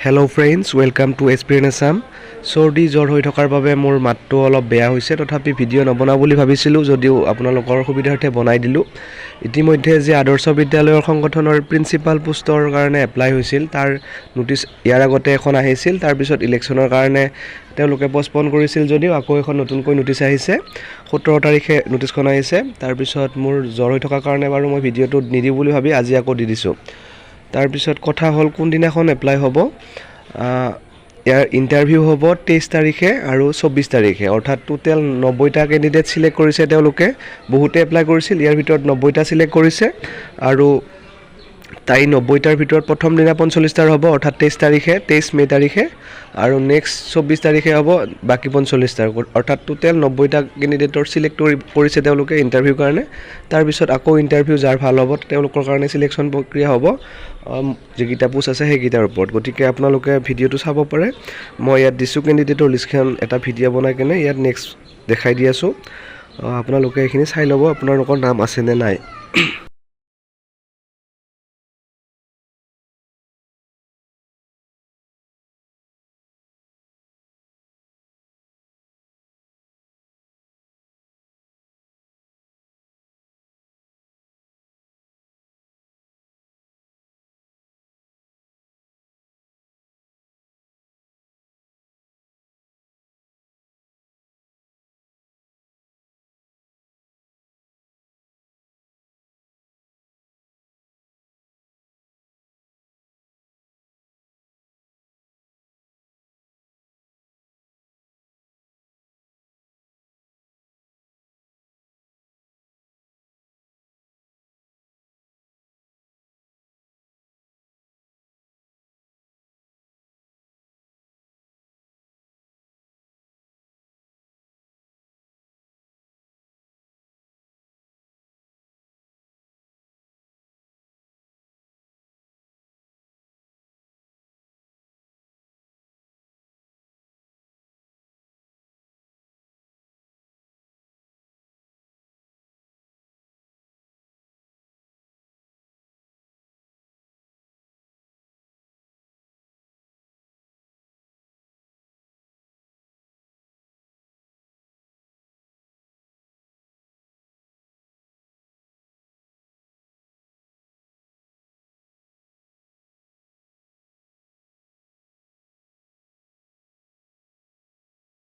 Hello friends, welcome to Experience Assam. Sordi জ্বৰ হৈ থকাৰ বাবে মোৰ মাতটো অলপ বেয়া হৈছে তথাপি ভিডিও নবনাও বুলি ভাবিছিলো যদিও আপোনালোকৰ সুবিধাৰ্থে বনাই দিলো ইতিমধ্যে যে আদৰ্শ বিদ্যালয়ৰ সংগঠনৰ প্ৰিন্সিপাল পোষ্টৰ কাৰণে এপ্লাই হৈছিল তাৰ নোটিছ ইয়াৰ আগতে এখন আহিছিল তাৰ পিছত ইলেকচনৰ কাৰণে তেওঁলোকে পোষ্টপন কৰিছিল যদিও আকৌ এখন নতুনকৈ নোটিছ আহিছে 17 তাৰিখে নোটিছখন আহিছে তাৰ পিছত মোৰ জ্বৰ হৈ থকাৰ কাৰণে বাৰু মই ভিডিওটো নিদি বুলি ভাবি আজি আকৌ দি দিছো তাৰ পিছত কথা হল কোন দিনাখন এপ্লাই হ'ব ইয়াৰ ইন্টাৰভিউ হ'ব 23 তাৰিখে আৰু 24 তাৰিখে অৰ্থাৎ টোটাল 90টা ক্যান্ডিডেট সিলেক্ট কৰিছে তেওঁলোকে বহুতে এপ্লাই কৰিছিল ইয়াৰ ভিতৰত 90টা সিলেক্ট কৰিছে আৰু তাই 90টাৰ ভিতৰত প্ৰথম দিনা 45টাৰ হ'ব অৰ্থাৎ 23 মে তাৰিখে আৰু নেক্সট 24 তাৰিখে হ'ব বাকি 45টাৰ অৰ্থাৎ টোটাল 90টা ক্যান্ডিডেটৰ সিলেক্ট কৰিছে তেওঁলোকে ইন্টাৰভিউ কাৰণে তাৰ পিছত আকৌ ইন্টাৰভিউ যাৰ ভাল হ'ব তেওঁলোকৰ কাৰণে সিলেকশন প্ৰক্ৰিয়া হ'ব যেগিটা পোষ্ট আছে হেগিটাৰ ওপৰত গতিকে আপোনালোকে ভিডিওটো চাব পাৰে মই ইয়াত দিছো ক্যান্ডিডেটৰ লিষ্টখন এটা ভিডিও বনাই কেনে ইয়াত নেক্সট দেখাই দি আছো আপোনালোকে এখিনি চাই লব আপোনালোকৰ নাম আছে নে নাই